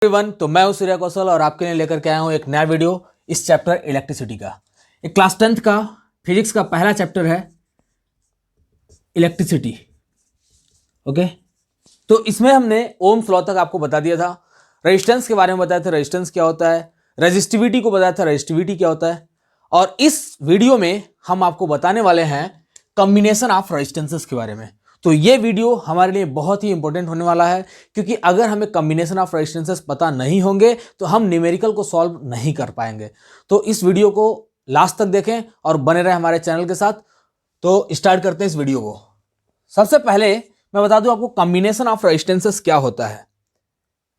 Everyone, तो मैं हूं सूर्य कौशल और आपके लिए लेकर के आया हूं एक नया वीडियो इस चैप्टर इलेक्ट्रिसिटी का। एक क्लास 10th का फिजिक्स का पहला चैप्टर है इलेक्ट्रिसिटी। ओके, तो इसमें हमने ओम्स लॉ तक आपको बता दिया था, रेजिस्टेंस के बारे में बताया था, रेजिस्टेंस क्या होता है, रेजिस्टिविटी को बताया था, रेजिस्टिविटी क्या होता है। और इस वीडियो में हम आपको बताने वाले हैं कॉम्बिनेशन ऑफ रेजिस्टेंसेस के बारे में। तो ये वीडियो हमारे लिए बहुत ही इंपॉर्टेंट होने वाला है, क्योंकि अगर हमें कॉम्बिनेशन ऑफ रेजिस्टेंसेस पता नहीं होंगे तो हम न्यूमेरिकल को सॉल्व नहीं कर पाएंगे। तो इस वीडियो को लास्ट तक देखें और बने रहे हमारे चैनल के साथ। तो स्टार्ट करते हैं इस वीडियो को। सबसे पहले मैं बता दूं आपको कॉम्बिनेशन ऑफ रेजिस्टेंसेस क्या होता है।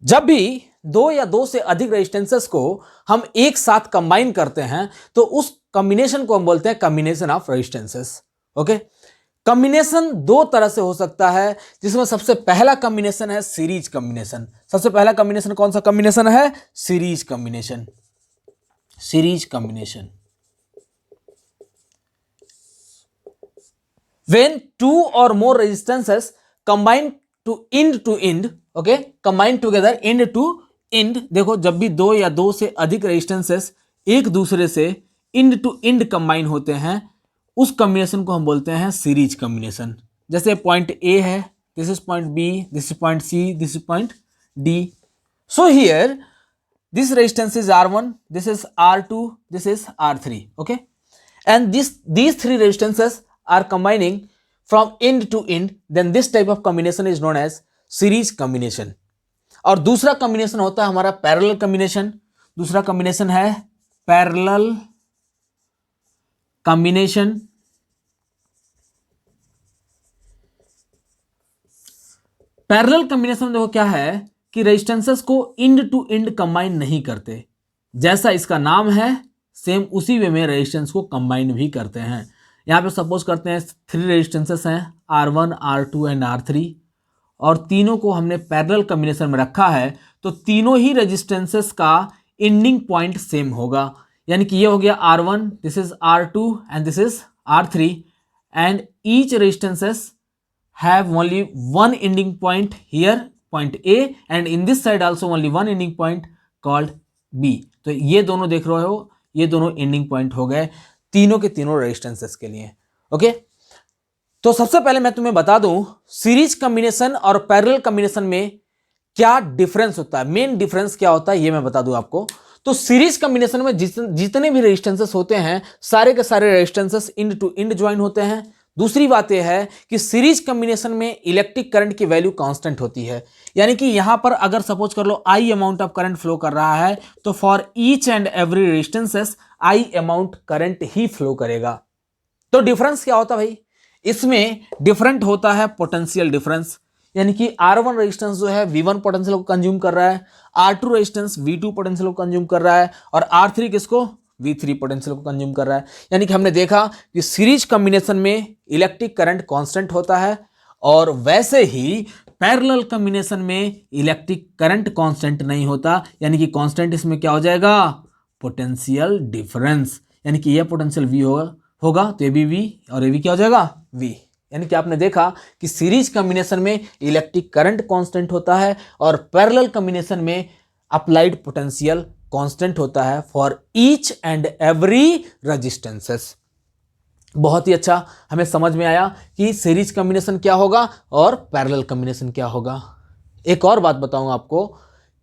जब भी दो या दो से अधिक रेजिस्टेंसेस को हम एक साथ कंबाइन करते हैं तो उस कॉम्बिनेशन को हम बोलते हैं combination of resistances. Okay, combination दो तरह से हो सकता है, जिसमें सबसे पहला कॉम्बिनेशन है सीरीज कॉम्बिनेशन। सबसे पहला कॉम्बिनेशन कौन सा कॉम्बिनेशन है? Series combination. Series combination when two or more resistances combine to end, okay, combine together end to end। देखो, जब भी दो या दो से अधिक रेजिस्टेंसेस एक दूसरे से end to end कंबाइन होते हैं, उस कॉम्बिनेशन को हम बोलते हैं सीरीज कॉम्बिनेशन। जैसे पॉइंट ए है, this is point B, this is point C, this is point D. So here this resistance is R1, this is R2, this is R3, okay, and these three resistances are combining from end to end, then this type of combination is known as series combination। और दूसरा combination होता है हमारा parallel combination. दूसरा combination है parallel combination. Parallel combination में देखो क्या है कि रेजिस्टेंसेस को एंड टू एंड कंबाइन नहीं करते, जैसा इसका नाम है सेम उसी वे में रेजिस्टेंस को कंबाइन भी करते हैं। यहाँ पे सपोज करते हैं 3 रेजिस्टेंसेस हैं, R1, R2 एंड R3, और तीनों को हमने पैरेलल कॉम्बिनेशन में रखा है, तो तीनों ही रेजिस्टेंसेस का एंडिंग पॉइंट सेम होगा। यानी कि ये हो गया R1, this is R2 and this is R3, and each resistances have only one ending point here, point A, and in this side also only one ending point called B। तो ये दोनों देख रहे हो, ये दोनों एंडिंग पॉइंट हो गए तीनों के तीनों रेजिस्टेंसेस के लिए। ओके, तो सबसे पहले मैं तुम्हें बता दूं सीरीज कॉम्बिनेशन और पैरेलल कॉम्बिनेशन में क्या डिफरेंस होता है, मेन डिफरेंस क्या होता है ये मैं बता दूं आपको। तो सीरीज कॉम्बिनेशन में जितने भी रेजिस्टेंसेस होते हैं, सारे के सारे resistances end to end join होते हैं। दूसरी बात यह है कि सीरीज कॉम्बिनेशन में इलेक्ट्रिक करंट की वैल्यू कांस्टेंट होती है। यानी कि यहां पर अगर सपोज कर लो I amount of current flow कर रहा है, तो for each and every resistances I amount current ही फ्लो करेगा। तो डिफरेंस क्या होता है भाई? इसमें डिफरेंट होता है पोटेंशियल डिफरेंस। यानी कि R1 रेजिस्टेंस जो है V1 पोटेंशियल को कंज्यूम कर रहा है, R2 रेजिस्टेंस V2 पोटेंशियल को कंज्यूम कर रहा है, और R3 किसको? V3 पोटेंशियल को कंज्यूम कर रहा है। यानी कि हमने देखा कि सीरीज कॉम्बिनेशन में इलेक्ट्रिक करंट कांस्टेंट होता है, और वैसे ही पैरेलल कॉम्बिनेशन में इलेक्ट्रिक करंट कांस्टेंट नहीं होता। यानी कि कांस्टेंट इसमें क्या हो जाएगा? Potential difference. यानी कि यह पोटेंशियल V होगा तो ये भी V, और ये भी क्या हो जाएगा? V। यानी कि आपने देखा कि सीरीज कॉम्बिनेशन में इलेक्ट्रिक करंट कांस्टेंट होता है, और पैरेलल कॉम्बिनेशन में अप्लाइड पोटेंशियल कांस्टेंट होता है for each and every resistances. बहुत ही अच्छा हमें समझ में आया कि सीरीज कॉम्बिनेशन क्या होगा और पैरेलल कॉम्बिनेशन क्या होगा। एक और बात बताऊंगा आपको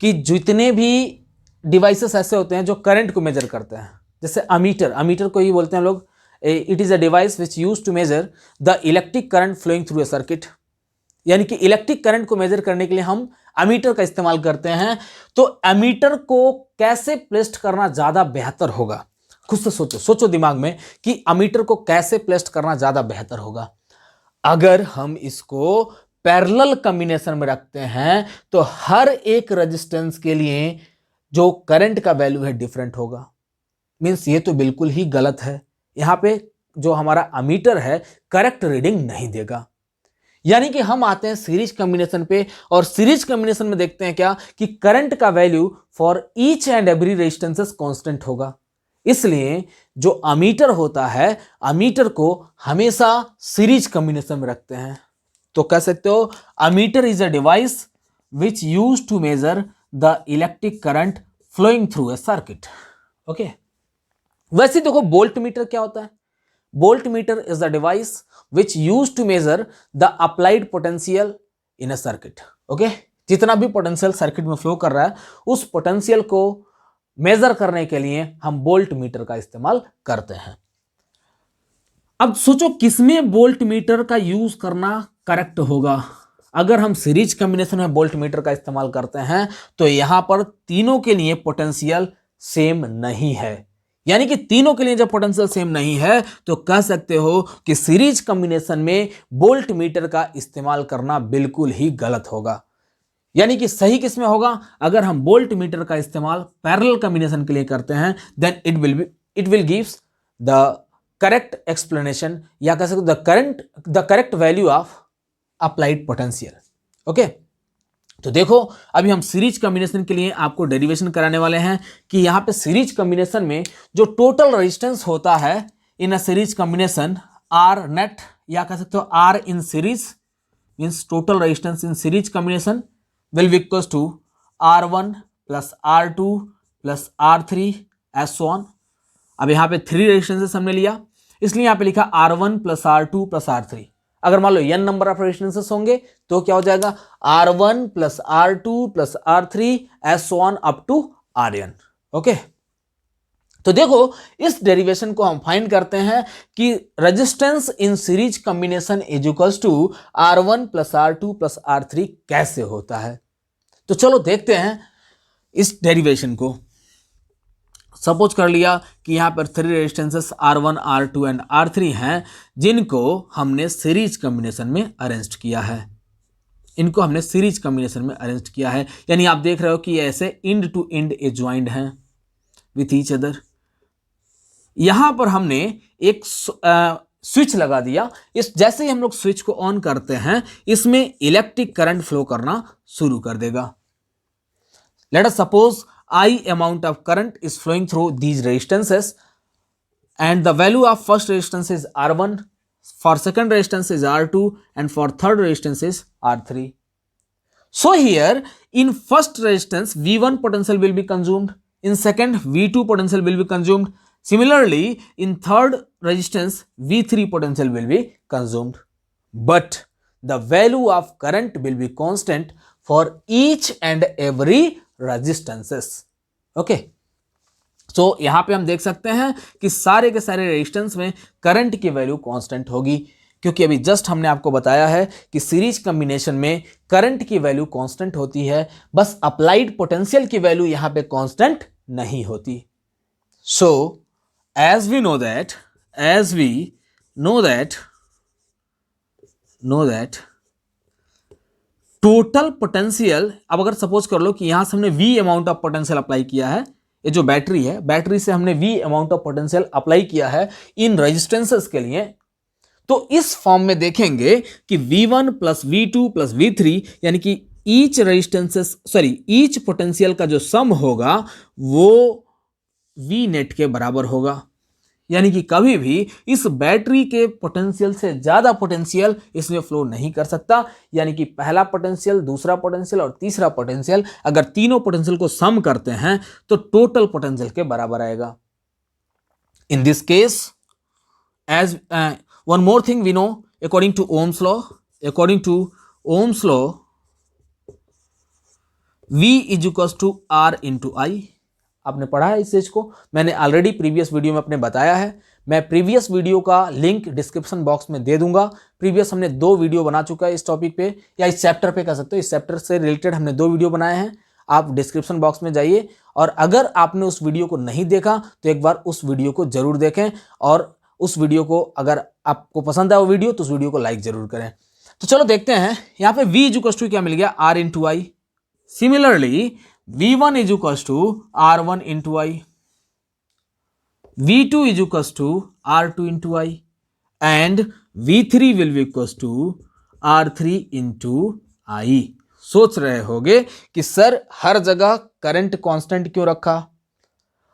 कि जितने भी डिवाइसेस ऐसे होते हैं जो करंट को मेजर करते हैं, जैसे अमीटर को ही बोलते हैं हम लोग, it is a device which use to measure the electric current flowing through a circuit. यानी कि इलेक्ट्रिक करंट को मेजर करने के लिए हम एमीटर का इस्तेमाल करते हैं। तो एमीटर को कैसे प्लेस्ड करना ज्यादा बेहतर होगा? खुद से सोचो दिमाग में कि एमीटर को कैसे प्लेस्ड करना ज्यादा बेहतर होगा। अगर हम इसको पैरेलल कॉम्बिनेशन में रखते हैं तो हर एक रेजिस्टेंस के लिए जो करंट का वैल्यू है डिफरेंट होगा। मींस ये तो बिल्कुल ही गलत है। यहां पे जो हमारा एमीटर है करेक्ट रीडिंग नहीं देगा। यानी कि हम आते हैं सीरीज कॉम्बिनेशन पे, और सीरीज कॉम्बिनेशन में देखते हैं क्या कि करंट का value for each and every resistances constant होगा। इसलिए जो अमीटर होता है, अमीटर को हमेशा सीरीज कॉम्बिनेशन में रखते हैं। तो कह सकते हो ammeter is a device which used to measure the electric current flowing through a circuit. Okay, वैसे देखो वोल्ट मीटर क्या होता है? Voltmeter is the device which use to measure the applied potential in a circuit. Okay, जितना भी potential circuit में flow कर रहा है उस पोटेंशियल को मेजर करने के लिए हम वोल्ट मीटर का इस्तेमाल करते हैं। अब सोचो किसमें वोल्ट मीटर का यूज करना करेक्ट होगा। अगर हम सीरीज कॉम्बिनेशन में वोल्ट मीटर का इस्तेमाल करते हैं तो यहां पर तीनों के लिए पोटेंशियल सेम नहीं है, यानी कि तीनों के लिए जब पोटेंशियल सेम नहीं है तो कह सकते हो कि सीरीज कॉम्बिनेशन में वोल्ट मीटर का इस्तेमाल करना बिल्कुल ही गलत होगा। यानी कि सही किसमें होगा? अगर हम वोल्ट मीटर का इस्तेमाल पैरेलल कॉम्बिनेशन के लिए करते हैं then it will gives the correct explanation, या कह सकते the correct value of applied potential. Okay, तो देखो अभी हम सीरीज कॉम्बिनेशन के लिए आपको डेरिवेशन कराने वाले हैं कि यहां पे सीरीज कॉम्बिनेशन में जो टोटल रेजिस्टेंस होता है in a series combination R net, या कह सकते हो R in series means total resistance in series combination will be equals to R1 plus R2 plus R3 as so on। अब यहाँ पे 3 रेजिस्टेंसेस हमने लिया, इसलिए यहाँ पे लिखा R1 plus R2 plus R3। अगर मान लो n नंबर ऑफ रेजिस्टेंसेस होंगे तो क्या हो जाएगा? R1 plus R2 plus R3 as so on up to Rn। Okay, तो देखो इस डेरिवेशन को हम फाइंड करते हैं कि resistance in series combination is equals to R1 plus R2 plus R3 कैसे होता है। तो चलो देखते हैं इस डेरिवेशन को। सपोज कर लिया कि यहां पर 3 resistances R1, R2 and R3 हैं जिनको हमने सीरीज कॉम्बिनेशन में अरेंज किया है। इनको हमने सीरीज कॉम्बिनेशन में अरेंज किया है, यानी आप देख रहे हो कि ऐसे इंड टू इंड एज्वाइंड हैं विथ ईच अदर। यहां पर हमने एक स्विच लगा दिया। इस जैसे ही हम लोग स्विच को ऑन करते हैं इसमें इलेक्ट्रिक करंट फ्लो करना शुरू कर देगा। Let us suppose I amount of current is flowing through these resistances and the value of first resistance is R1, for second resistance is R2 and for third resistance is R3. So here in first resistance V1 potential will be consumed, in second V2 potential will be consumed, similarly in third resistance V3 potential will be consumed, but the value of current will be constant for each and every resistances. Okay, so यहां पे हम देख सकते हैं कि सारे के सारे रेजिस्टेंस में करंट की वैल्यू कांस्टेंट होगी, क्योंकि अभी जस्ट हमने आपको बताया है कि सीरीज कॉम्बिनेशन में करंट की वैल्यू कांस्टेंट होती है, बस अप्लाइड पोटेंशियल की वैल्यू यहां पे कांस्टेंट नहीं होती। So as we know that total potential, अब अगर सपोज कर लो कि यहां से हमने V amount of potential apply किया है, ये जो बैटरी है बैटरी से हमने V amount of potential apply किया है इन रेजिस्टेंसेस के लिए, तो इस फॉर्म में देखेंगे कि V1 plus V2 plus V3 यानी कि ईच पोटेंशियल का जो सम होगा वो V नेट के बराबर होगा। यानी कि कभी भी इस बैटरी के पोटेंशियल से ज्यादा पोटेंशियल इसमें फ्लो नहीं कर सकता, यानी कि पहला पोटेंशियल, दूसरा पोटेंशियल और तीसरा पोटेंशियल अगर तीनों पोटेंशियल को सम करते हैं तो टोटल पोटेंशियल के बराबर आएगा। In this case as one more thing we know, according to Ohm's law V is equal to R into I. आपने पढ़ा है इस चीज को, मैंने ऑलरेडी प्रीवियस वीडियो में अपने बताया है। मैं प्रीवियस वीडियो का लिंक डिस्क्रिप्शन बॉक्स में दे दूंगा। प्रीवियस हमने 2 वीडियो बना चुका है इस टॉपिक पे, या इस चैप्टर पे कह सकते हो, इस चैप्टर से रिलेटेड हमने 2 वीडियो बनाए हैं। आप डिस्क्रिप्शन बॉक्स में जाइए और अगर आपने उस वीडियो को नहीं देखा तो एक बार उस वीडियो को जरूर देखें, और उस वीडियो को अगर आपको पसंद आया वो वीडियो तो उस वीडियो को लाइक जरूर करें। तो चलो देखते हैं यहाँ पे V इज इक्वल टू क्या मिल गया, R into I. Similarly V1 is equals to R1 into I, V2 is equals to R2 into I and V3 will be equals to R3 into I। सोच रहे होगे कि sir हर जगह current constant क्यों रखा?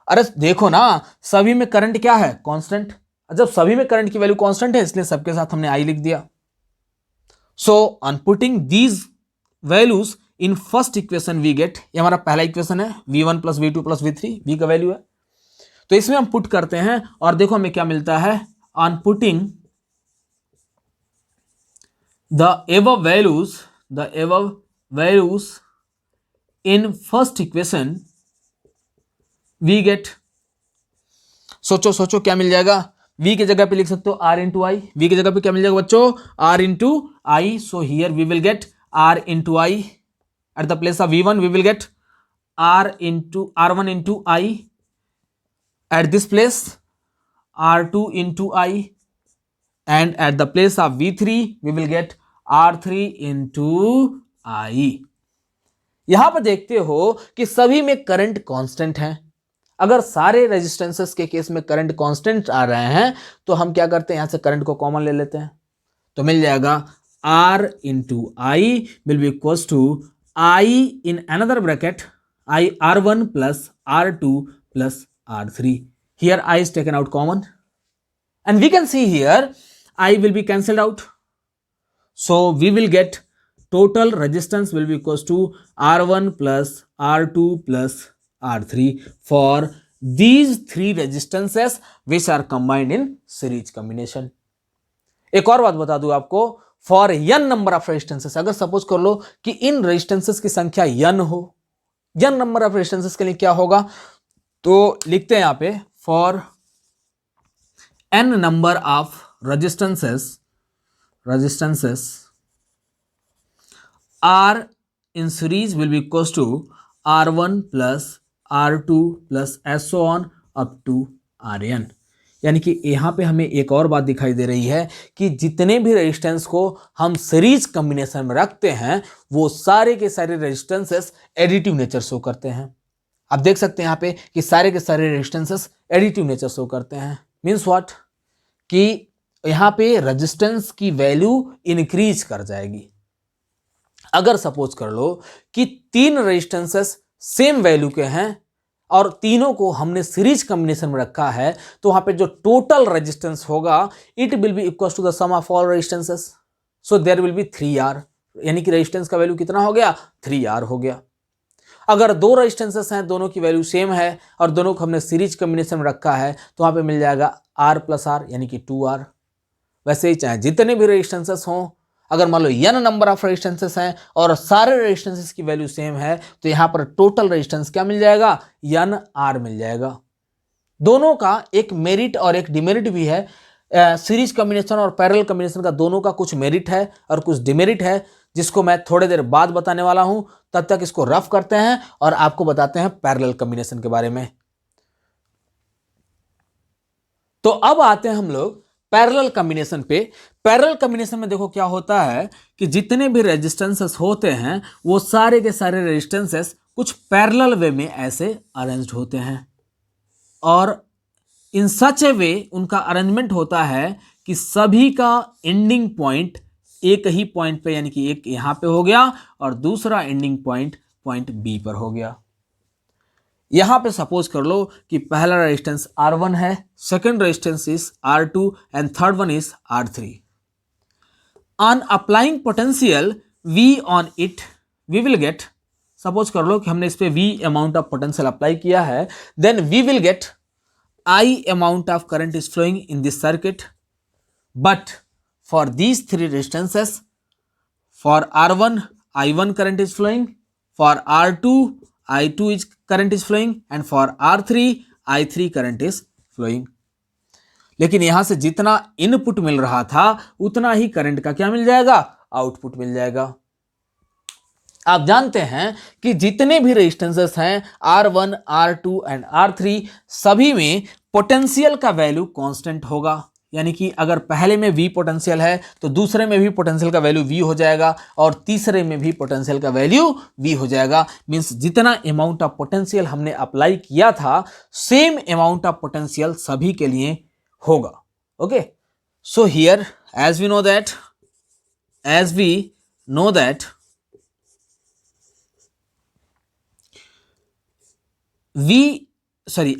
अरे देखो ना, सभी में करंट क्या है, कांस्टेंट। जब सभी में करंट की वैल्यू कांस्टेंट है इसलिए सबके साथ हमने I लिख दिया। So on putting these values in first equation we get, ये हमारा पहला इक्वेशन है, v1 plus v2 plus v3, v का वैल्यू है, तो इसमें हम पुट करते हैं और देखो हमें क्या मिलता है, on putting the above values in first equation we get, सोचो क्या मिल जाएगा, v की जगह पे लिख सकते हो r इंटू आई, v की जगह पे क्या मिल जाएगा बच्चों, r into I, so here we will get r into I, at the place of v1 we will get r1 into I, at this place r2 into I, and at the place of v3 we will get r3 into I. यहां पर देखते हो कि सभी में current constant है। अगर सारे रेजिस्टेंसेस के केस में करंट कांस्टेंट आ रहे हैं तो हम क्या करते हैं, यहां से करंट को कॉमन ले लेते हैं, तो मिल जाएगा R into I will be equal to I in another bracket I R1 plus R2 plus R3। Here I is taken out common and we can see here I will be cancelled out, so we will get total resistance will be equals to R1 plus R2 plus R3 for these three resistances which are combined in series combination। एक और बात बता दूं आपको, for n number of resistances, अगर suppose कर लो कि इन resistances की संख्या n हो, n number of resistances के लिए क्या होगा, तो लिखते हैं यहां पे for n number of resistances R in series will be equals to R1 plus R2 plus so on up to Rn। यानी कि यहां पे हमें एक और बात दिखाई दे रही है कि जितने भी रेजिस्टेंस को हम सीरीज कॉम्बिनेशन में रखते हैं वो सारे के सारे रेजिस्टेंसेस एडिटिव नेचर शो करते हैं। आप देख सकते हैं यहां पे कि सारे के सारे रेजिस्टेंसेस एडिटिव नेचर शो करते हैं। मीन्स व्हाट, कि यहां पे रेजिस्टेंस की वैल्यू इंक्रीज कर जाएगी। अगर सपोज कर लो कि तीन रेजिस्टेंसेस सेम वैल्यू के हैं और तीनों को हमने सीरीज कॉम्बिनेशन में रखा है, तो वहां पे जो टोटल रेजिस्टेंस होगा it will be equal to the sum of all resistances, so there will be 3R, यानी कि रेजिस्टेंस का वैल्यू कितना हो गया, 3R हो गया। अगर दो रेजिस्टेंसेस हैं, दोनों की वैल्यू सेम है और दोनों को हमने सीरीज कॉम्बिनेशन में रखा है, तो वहां पे मिल जाएगा R प्लस R यानी कि 2R। वैसे ही चाहे जितने भी रेजिस्टेंसेस हों, अगर मान लो n नंबर ऑफ रेजिस्टेंसेस हैं और सारे रेजिस्टेंसेस की वैल्यू सेम है, तो यहां पर टोटल रेजिस्टेंस क्या मिल जाएगा, NR मिल जाएगा। दोनों का एक मेरिट और एक डिमेरिट भी है। सीरीज कॉम्बिनेशन और पैरेलल कॉम्बिनेशन का दोनों का कुछ मेरिट है और कुछ डिमेरिट है, जिसको मैं थोड़ी देर बाद बताने वाला हूं। तब तक इसको रफ करते हैं और आपको बताते हैं पैरेलल कॉम्बिनेशन के बारे में। तो अब आते हैं हम लोग पैरेलल कॉम्बिनेशन पे। पैरेलल कॉम्बिनेशन में देखो क्या होता है कि जितने भी रेजिस्टेंसेस होते हैं वो सारे के सारे रेजिस्टेंसेस कुछ पैरेलल वे में ऐसे अरेंज्ड होते हैं और इन सच ए वे उनका अरेंजमेंट होता है कि सभी का एंडिंग पॉइंट एक ही पॉइंट पे, यानी कि एक यहां पे हो गया और दूसरा एंडिंग पॉइंट बी पर हो गया। यहां पे सपोज कर लो कि पहला रेजिस्टेंस R1 है, second resistance is R2 and third one is R3। On applying potential V on it we will get, suppose कर लो कि हमने इस पे V amount of potential apply किया है, then we will get I amount of current is flowing in this circuit, but for these three resistances, for R1 I1 current is flowing, for R2 I2 is current is flowing, and for R3 I3 current is flowing। लेकिन यहां से जितना input मिल रहा था उतना ही current का क्या मिल जाएगा, आउटपुट मिल जाएगा। आप जानते हैं कि जितने भी रेजिस्टेंसेस हैं R1, R2 एंड R3 सभी में पोटेंशियल का वैल्यू कांस्टेंट होगा। यानी कि अगर पहले में V पोटेंशियल है तो दूसरे में भी पोटेंशियल का वैल्यू V हो जाएगा और तीसरे में भी पोटेंशियल का वैल्यू V हो जाएगा। मींस जितना अमाउंट ऑफ पोटेंशियल हमने अप्लाई किया था सेम अमाउंट ऑफ पोटेंशियल सभी के लिए होगा। Okay, so here as we know that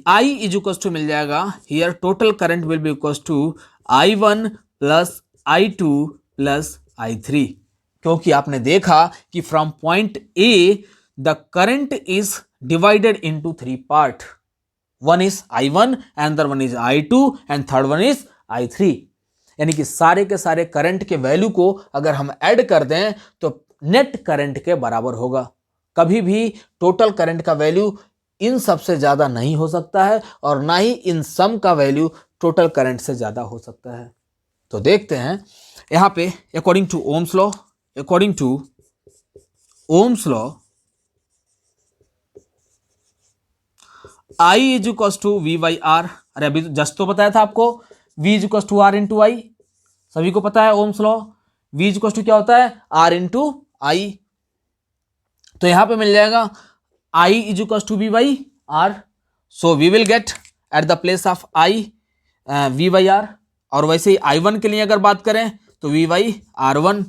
I is equal to मिल जाएगा, here total current will be equal to I1 plus I2 plus I3। क्योंकि आपने देखा कि from point A the current is divided into 3 part, one is I1, another one is I2 and third one is I3। यानी कि सारे के सारे current के वैल्यू को अगर हम ऐड कर दें तो नेट करंट के बराबर होगा। कभी भी टोटल करंट का वैल्यू इन सबसे ज्यादा नहीं हो सकता है और ना ही इन सम का वैल्यू टोटल करंट से ज्यादा हो सकता है। तो देखते हैं यहां पे according to Ohm's law, according to Ohm's law I is equal to V by R. अरे अभी जस्ट तो बताया था आपको V is equal to R into I, सभी को पता है Ohm's law. V is equal to क्या होता है R इंटू आई। तो यहां पे मिल जाएगा I is equal to V by R. So we will get at the place of I V by R. और वैसे ही I1 के लिए अगर बात करें तो V बाई R1,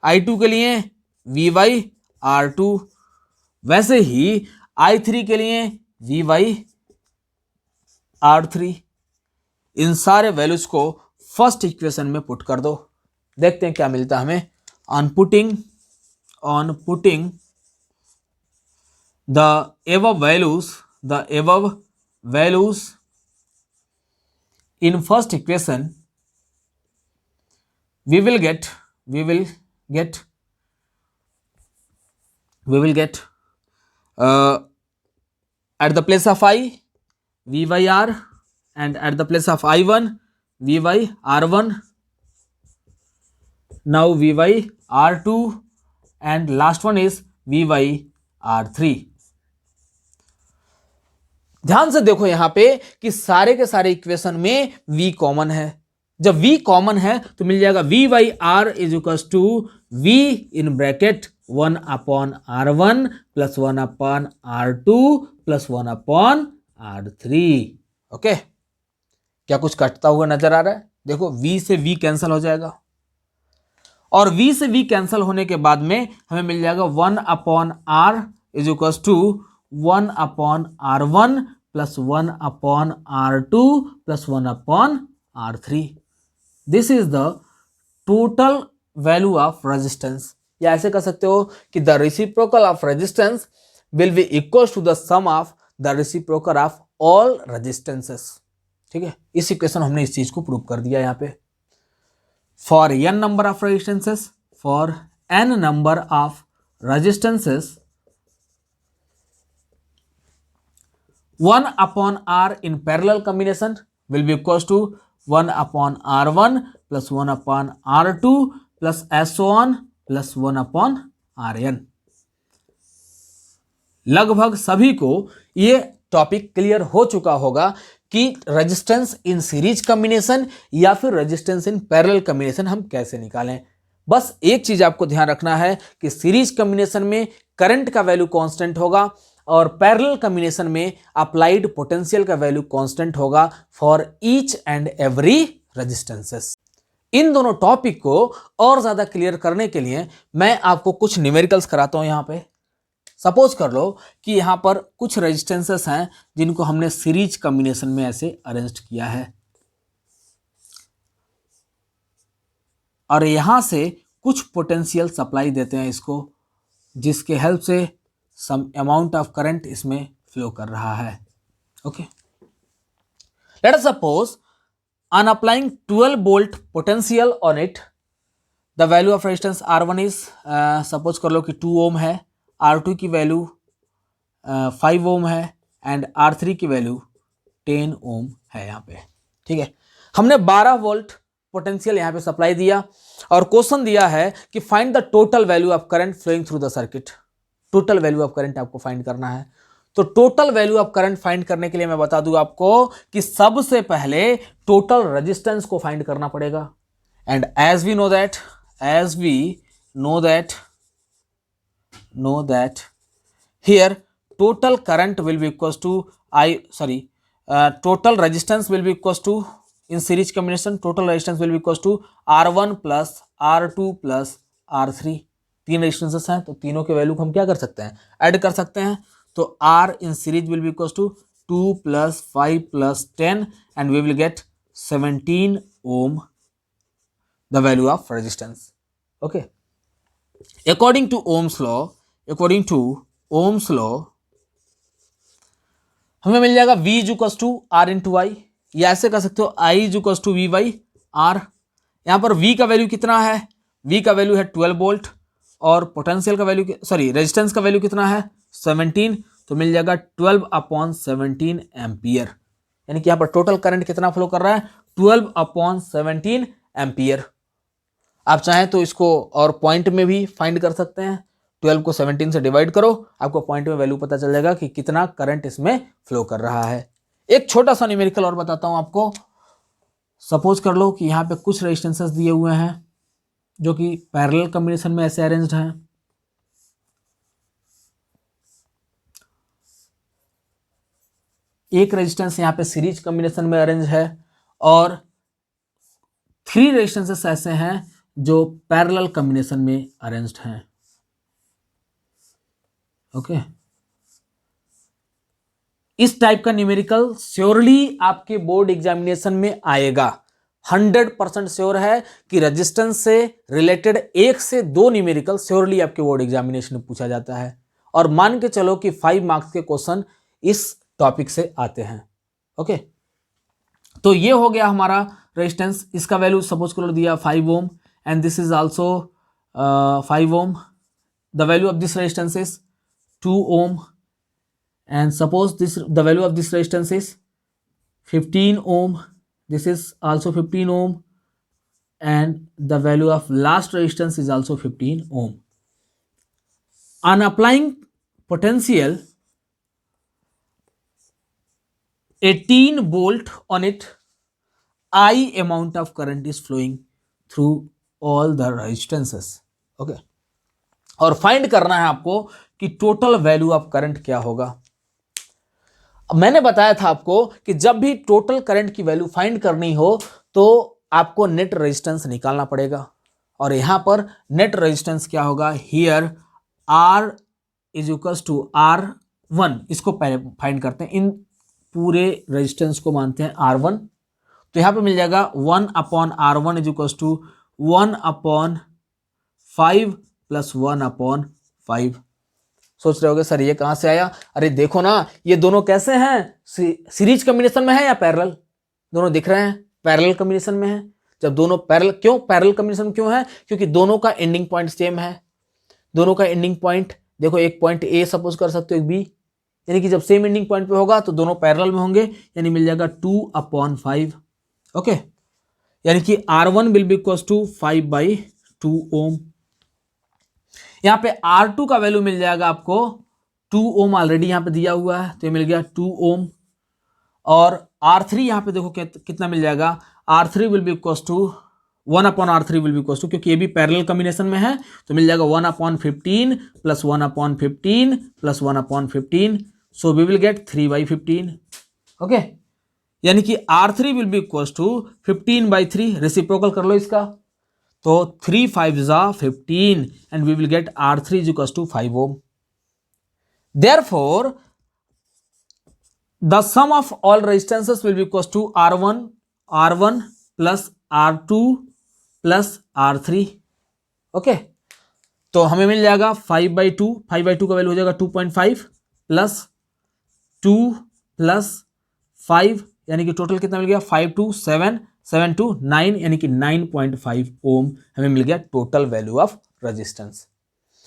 I2 के लिए V बाई R2, वैसे ही I3 के लिए V बाई R3। इन सारे वैल्यूज को फर्स्ट इक्वेशन में पुट कर दो, देखते हैं क्या मिलता है हमें। On putting the above values in first equation, we will get at the place of I V by R and at the place of I1 V by R1, now V by R2 and last one is V by R3। ध्यान से देखो यहां पे कि सारे के सारे equation में V कॉमन है। जब V कॉमन है तो मिल जाएगा V by R is equal to V in bracket 1 upon R1 plus 1 upon R2 plus 1 upon R3। Okay, क्या कुछ कटता हुआ नजर आ रहा है? देखो V से V कैंसिल हो जाएगा और V से V कैंसिल होने के बाद में हमें मिल जाएगा 1 upon R is equal to 1 upon R1 plus 1 upon R2 plus 1 upon R3। This is the total value of resistance. या ऐसे कह सकते हो कि the reciprocal of resistance will be equal to the sum of the reciprocal of all resistances. ठीक है, इस equation हमने इस चीज को प्रूव कर दिया यहाँ पे। For n number of resistances, for n number of resistances 1 upon R in parallel combination will be equals to 1 upon R1 plus 1 upon R2 plus so on plus 1 upon Rn। लगभग सभी को ये topic clear हो चुका होगा कि resistance in series combination या फिर रेजिस्टेंस इन पैरेलल कॉम्बिनेशन हम कैसे निकालें। बस एक चीज आपको ध्यान रखना है कि सीरीज कॉम्बिनेशन में करंट का वैल्यू कांस्टेंट होगा और पैरेलल कॉम्बिनेशन में अप्लाइड पोटेंशियल का वैल्यू कांस्टेंट होगा for each and every resistances. इन दोनों टॉपिक को और ज्यादा क्लियर करने के लिए मैं आपको कुछ न्यूमेरिकल्स कराता हूं। यहां पे सपोज कर लो कि यहां पर कुछ रेजिस्टेंसेस हैं जिनको हमने सीरीज कॉम्बिनेशन में ऐसे अरेंज किया है और यहां से कुछ पोटेंशियल सप्लाई देते हैं इसको, जिसके हेल्प से सम अमाउंट ऑफ करंट इसमें फ्लो कर रहा है। Okay, let us suppose on applying 12 volt potential on it the value of resistance R1 is, suppose कर लो कि 2 ओम है, R2 की वैल्यू 5 ओम है एंड R3 की वैल्यू 10 ओम है यहाँ पे। ठीक है, हमने 12 वोल्ट पोटेंशियल यहाँ पे सप्लाई दिया और क्वेश्चन दिया है कि find the total value of current flowing through the circuit. Total value of current आपको फाइंड करना है। तो total value of current find करने के लिए मैं बता दूं आपको कि सबसे पहले टोटल रेजिस्टेंस को फाइंड करना पड़ेगा। And as we know that here total current will be equal to total resistance will be equal to in series combination total resistance will be equal to R1 plus R2 plus R3। 3 resistances हैं तो तीनों के value को हम क्या कर सकते हैं, ऐड कर सकते हैं। तो R in series will be equal to 2 plus 5 plus 10 and we will get 17 ohm the value of resistance. Okay, according to Ohm's law, according to Ohm's law हमें मिल जाएगा V is equal to R into I, या ऐसे कर सकते हो I is equal to V by R। यहाँ पर V का वैल्यू कितना है, V का वैल्यू है 12 वोल्ट और पोटेंशियल का वैल्यू रेजिस्टेंस का वैल्यू कितना है 17, तो मिल जाएगा 12/17 एम्पियर। यानी कि यहाँ पर टोटल करंट कितना फ्लो कर रहा है 12/17 एम्पियर। आप चाहें तो इसको और पॉइंट में भी फाइंड कर सकते हैं, 12 को 17 से डिवाइड करो, आपको पॉइंट में वैल्यू पता चल जाएगा कि कितना करंट इसमें फ्लो कर रहा है। एक छोटा सा न्यूमेरिकल और बताता हूं आपको। सपोज कर लो कि यहाँ पे कुछ रेजिस्टेंसेस दिए हुए हैं जो कि पैरेलल कॉम्बिनेशन में ऐसे अरेंज्ड हैं। एक रेजिस्टेंस यहाँ पे सीरीज कॉम्बिनेशन में अरेंज है और 3 रेजिस्टेंसेस ऐसे हैं जो पैरेलल कॉम्बिनेशन में अरेंज्ड हैं। ओके इस टाइप का न्यूमेरिकल श्योरली आपके बोर्ड एग्जामिनेशन में आएगा। 100% श्योर है कि रेजिस्टेंस से रिलेटेड 1 से 2 न्यूमेरिकल श्योरली आपके बोर्ड एग्जामिनेशन में पूछा जाता है। और मान के चलो कि 5 मार्क्स के क्वेश्चन इस टॉपिक से आते हैं। ओके तो ये हो गया हमारा रेजिस्टेंस। इसका वैल्यू सपोज करो दिया 5 ohm and this is also 5 ohm. The value of this resistance is 2 ohm and suppose the value of this resistance is 15 ohm, this is also 15 ohm and the value of last resistance is also 15 ohm. On applying potential 18 volt on it, I amount of current is flowing through all the resistances. Okay और find करना है आपको कि total value of current क्या होगा। मैंने बताया था आपको कि जब भी टोटल करंट की वैल्यू फाइंड करनी हो तो आपको नेट रेजिस्टेंस निकालना पड़ेगा। और यहां पर नेट रेजिस्टेंस क्या होगा, here R is equals to R1। इसको पहले फाइंड करते हैं, इन पूरे रेजिस्टेंस को मानते हैं R1। तो यहां पे मिल जाएगा 1/R1 is equals to 1/5 plus 1/5। सोच रहे होगे सर ये कहां से आया, अरे देखो ना ये दोनों कैसे हैं, सीरीज कॉम्बिनेशन में है या पैरेलल, दोनों दिख रहे हैं पैरेलल कॉम्बिनेशन में है। जब दोनों पैरेलल, क्यों पैरेलल कॉम्बिनेशन क्यों है, क्योंकि दोनों का एंडिंग पॉइंट सेम है। दोनों का एंडिंग पॉइंट देखो, एक पॉइंट ए सपोज कर सकते हो, एक बी, यानी कि जब सेम एंडिंग पॉइंट पे होगा तो दोनों पैरेलल में होंगे, यानी मिल जाएगा 2/5। ओके यानी कि R1 will be equals to 5/2 ohm. यहां पे R2 का वैल्यू मिल जाएगा आपको 2 ओम, ऑलरेडी यहां पे दिया हुआ है तो ये मिल गया 2 ओम। और R3 यहां पे देखो कितना मिल जाएगा, R3 will be equals to 1/R3 will be equals to, क्योंकि ये भी पैरेलल कॉम्बिनेशन में है तो मिल जाएगा 1/15 plus 1/15 plus 1/15, so we will get 3/15। Okay यानी कि R3 will be equals to 15/3, reciprocal कर लो इसका, तो 3 5 15 and we will get R3 is equals to 5 ohm. Therefore, the sum of all resistances will be equals to R1 plus R2 plus R3. Okay तो हमें मिल जाएगा 5/2, 5/2 का value हो जाएगा 2.5 प्लस 2 प्लस 5, यानी कि टोटल कितना मिल गया 5 2 7 7 2 9, यानी कि 9.5 ओम हमें मिल गया total value of resistance.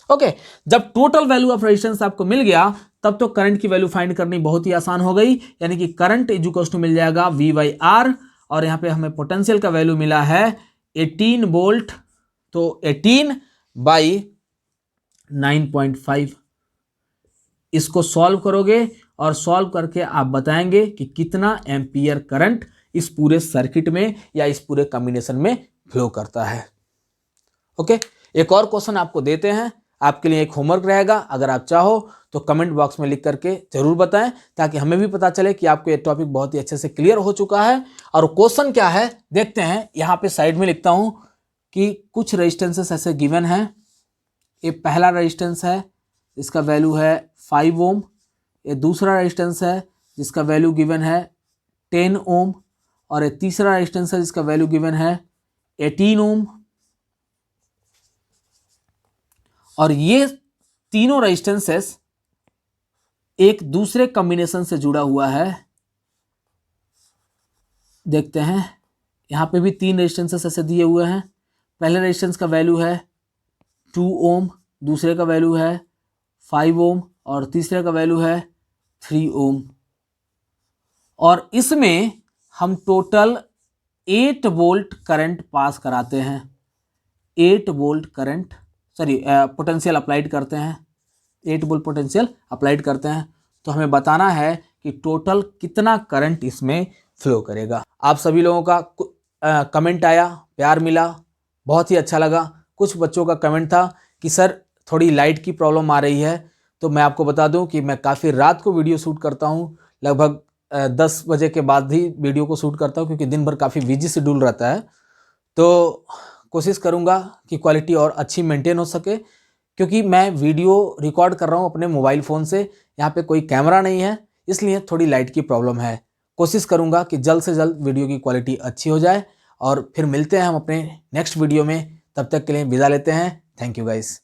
Okay जब टोटल वैल्यू ऑफ रेजिस्टेंस आपको मिल गया तब तो करंट की वैल्यू फाइंड करनी बहुत ही आसान हो गई, यानी कि करंट इज इक्वल टू मिल जाएगा V/R। और यहां पे हमें पोटेंशियल का वैल्यू मिला है 18 वोल्ट, तो 18/9.5। इसको सॉल्व करोगे और सॉल्व करके आप बताएंगे कि कितना एम्पियर करंट इस पूरे सर्किट में या इस पूरे कॉम्बिनेशन में फ्लो करता है। ओके एक और क्वेश्चन आपको देते हैं, आपके लिए एक होमवर्क रहेगा, अगर आप चाहो तो कमेंट बॉक्स में लिख करके जरूर बताएं ताकि हमें भी पता चले कि आपको ये टॉपिक बहुत ही अच्छे से क्लियर हो चुका है। और क्वेश्चन क्या है देखते हैं, यहां पे साइड में लिखता हूं कि कुछ रेजिस्टेंसेस ऐसे गिवन है। ये पहला रेजिस्टेंस है इसका वैल्यू है 5 ओम, ये दूसरा रेजिस्टेंस है जिसका वैल्यू गिवन है 10 ओम, और ये तीसरा रेजिस्टेंस है जिसका वैल्यू गिवन है 18 ओम। और ये तीनों रेजिस्टेंसेस एक दूसरे कॉम्बिनेशन से जुड़ा हुआ है। देखते हैं, यहाँ पे भी 3 रेजिस्टेंसेस ऐसे दिए हुए हैं। पहले रेजिस्टेंस का वैल्यू है 2 ओम, दूसरे का वैल्यू है 5 ओम और तीसरे का वैल्यू है 3 ओम। और इसमें हम टोटल 8 वोल्ट करंट पास कराते हैं, 8 वोल्ट करंट पोटेंशियल अप्लाइड करते हैं, 8 वोल्ट पोटेंशियल अप्लाइड करते हैं। तो हमें बताना है कि टोटल कितना करंट इसमें फ्लो करेगा। आप सभी लोगों का कमेंट आया, प्यार मिला, बहुत ही अच्छा लगा। कुछ बच्चों का कमेंट था कि सर थोड़ी लाइट की प्रॉब्लम आ रही है। तो मैं आपको बता दूं कि मैं काफ़ी रात को वीडियो शूट करता हूं, लगभग 10 बजे के बाद ही वीडियो को शूट करता हूं, क्योंकि दिन भर काफ़ी बिजी शेड्यूल रहता है। तो कोशिश करूंगा कि क्वालिटी और अच्छी मेंटेन हो सके, क्योंकि मैं वीडियो रिकॉर्ड कर रहा हूं अपने मोबाइल फ़ोन से, यहाँ पे कोई कैमरा नहीं है, इसलिए थोड़ी लाइट की प्रॉब्लम है। कोशिश करूंगा कि जल्द से जल्द वीडियो की क्वालिटी अच्छी हो जाए, और फिर मिलते हैं हम अपने नेक्स्ट वीडियो में। तब तक के लिए विदा लेते हैं। Thank you guys.